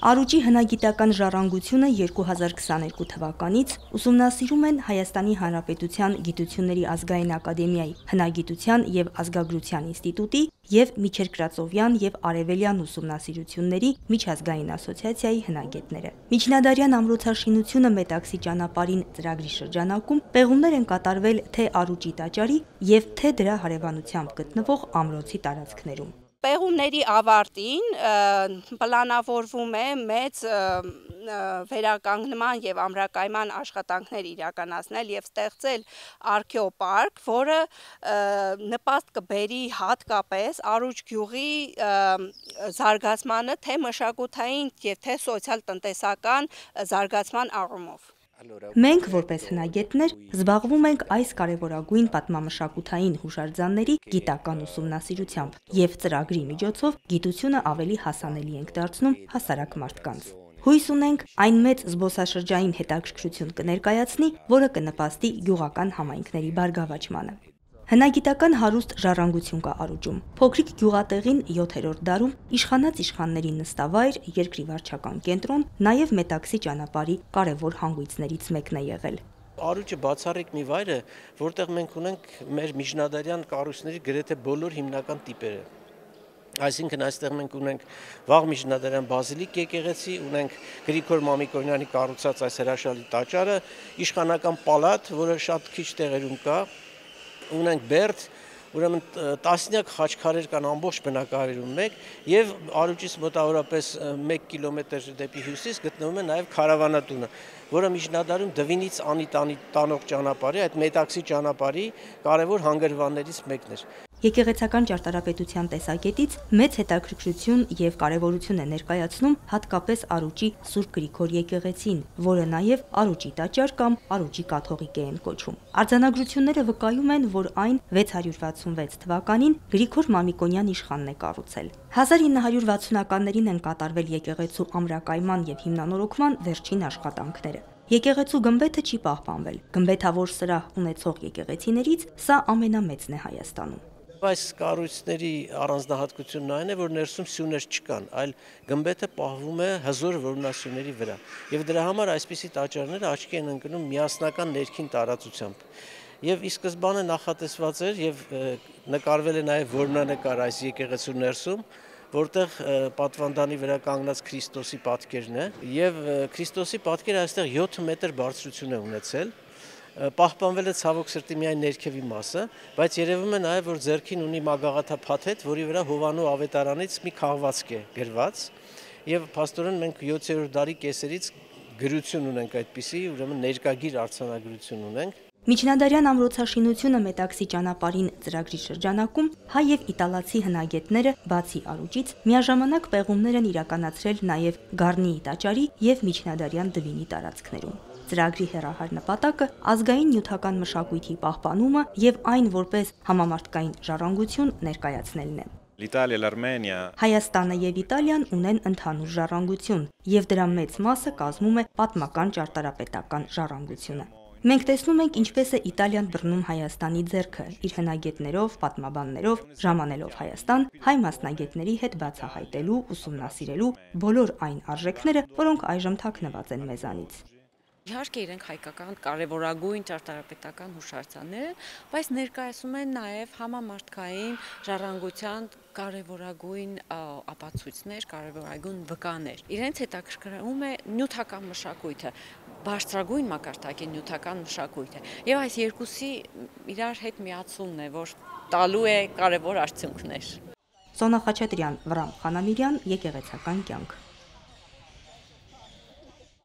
Առուճի հնագիտական ժառանգությունը 2022 թվականից ուսումնասիրում են Հայաստանի Հանրապետության Գիտությունների ազգային ակադեմիայի հնագիտության և ազգագրության ինստիտուտի և Միջերկրածովյան և Արևելյան ուսումնասիրությունների միջազգային ասոցիացիայի հնագետները։ Միջնադարյան ամրոցաշինությունը Մետաքսի ճանապարհին ծրագրի շրջանակում պեղումներ են կատարվել թե Առուճի տաճարի և թե դրա հարևանությամբ գտնվող ամրոցի տարածքներում։ Պեղումների ավարտին պլանավորվում է մեծ վերականգնման և ամրակայման աշխատանքներ իրականացնել և ստեղծել արքեոպարկ, որը նպաստ կբերի հատկապես Առուջ գյուղի զարգացմանը թե մշակութային և թե սոցիալ-տնտեսական զարգացման առումով։ Մենք, որպես հնագետներ, զբաղվում ենք այս կարևորագույն պատմամշակութային հուշարձանների գիտական ուսումնասիրությամբ և ծրագրի միջոցով գիտությունը ավելի հասանելի ենք դարձնում հասարակ մարդկանց։ Հույս ունենք այն մեծ զբոսաշրջային հետաքրքրություն կներկայացնի, որը կնպաստի գյուղական համայնքների բարգավաճմանը։ Հնագիտական հարուստ ժառանգություն կա Առուճում։ Փոքրիկ գյուղատեղին 7-րդ դարում իշխանած իշխանների նստավայր, երկրի վարչական կենտրոն, նաև Մետաքսի ճանապարհի կարևոր հանգույցներից մեկն է եղել։ Առուճը բացառիկ մի վայր է, որտեղ մենք ունենք մեր միջնադարյան կառույցների գրեթե բոլոր հիմնական տիպերը։ Այսինքն այստեղ մենք ունենք վաղ միջնադարյան բազիլիկ եկեղեցի, ունենք Գրիգոր Մամիկոնյանի կառուցած այս հրաշալի տաճարը, իշխանական պալատ, որը շատ քիչ տեղերում կա, ունենք բերդ, ուրեմն տասնյակ խաչքարեր կան ամբողջ բնակավայրում մեկ, եւ Առուճից մոտավորապես 1 կիլոմետր դեպի հյուսիս գտնվում է նաև քարավանատունը, որը միջնադարում Դվինից Անիտանի տանող ճանապարհի, այդ Մետաքսի ճանապարհի կարևոր հանգրվաններից մեկն էր։ Եկեղեցական ճարտարապետության տեսակետից մեծ հետաքրքրություն և կարևորություն է ներկայացնում հատկապես Առուճի Սուրբ Գրիգոր եկեղեցին, որը նաև Առուճի տաճար կամ Առուճի կաթողիկե են կոչում։ Արձանագրությունները վկայում են, որ այն 666 թվականին Գրիգոր Մամիկոնյան իշխանն է կառուցել։ 1960-ականներին են կատարվել եկեղեցու ամրակայման և հիմնանորոգման վերջին աշխատանքները։ Եկեղեցու գմբեթը չի պահպանվել։ Գմբեթավոր սրահ ունեցող եկեղեցիներից սա ամենամեծն է Հայաստանում։ Այս կառույցների առանձնահատկությունն այն է, որ ներսում սյուներ չկան, այլ գմբեթը պահվում է հզոր որմնասյուների վրա։ Եվ դրա համար այսպիսի տաճարները աչքի են ընկնում միասնական ներքին տարածությամբ։ Եվ ի սկզբանե նախատեսված էր եւ նկարվել է նաեւ որմնանկար այս եկեղեցու ներսում, որտեղ պատվանդանի վրա կանգնած Քրիստոսի պատկերն է, եւ Քրիստոսի պատկերը այստեղ 7 մետր բարձրություն է ունեցել։ Պահպանվել է ցավոք սրտի միայն ներքևի մասը, բայց երևում է նաև, որ ձեռքին ունի մագաղաթափաթեթ, որի վրա Հովանու ավետարանից մի քաղվածք է գրված, եւ փաստորեն մենք 7-րդ դարի կեսերից գրություն ունենք այդպիսի, ուրեմն ներկագիր արձանագրություն ունենք։ Միջնադարյան ամրոցաշինությունը Մետաքսի ճանապարհին ծրագրի շրջանակում հայ եւ իտալացի հնագետները բացի Առուճից միաժամանակ պեղումներ են իրականացրել նաև Գառնիի տաճարի եւ միջնադարյան Դվինի տարածքներում։ Ծրագրի հեռահար նպատակը ազգային նյութական մշակույթի պահպանումը եւ այն որպես համամարտկային ժառանգություն ներկայացնելն է։ Հայաստանը եւ Իտալիան ունեն ընդհանուր ժառանգություն, եւ դրա մեծ մասը կազմում է պատմական ճարտարապետական ժառանգությունը։ Մենք տեսնում ենք, ինչպես է Իտալիան բռնում Հայաստանի ձեռքը իր հնագետներով, պատմաբաններով, ժամանելով Հայաստան հայ մասնագետների հետ բացահայտելու, ուսումնասիրելու բոլոր այն արժեքները, որոնք այժմ թաքնված են մեզանից։ Իհարկե իրենք հայկական կարևորագույն ճարտարապետական հուշարձաններ են, բայց ներկայացում են նաև համամարտկային ժառանգության կարևորագույն ապացույցներ, կարևորագույն վկաներ։ Իրենց հետաքրքրում է նյութական մշակույթը, բարձրագույն մակարդակի նյութական մշակույթը։ Եվ այս երկուսի իրար հետ միացումն է, որ տալու է կարևոր արդյունքներ։ Սոնա Խաչատրյան, Վրամ Խանամիրյան, Եկեղեցական կյանք։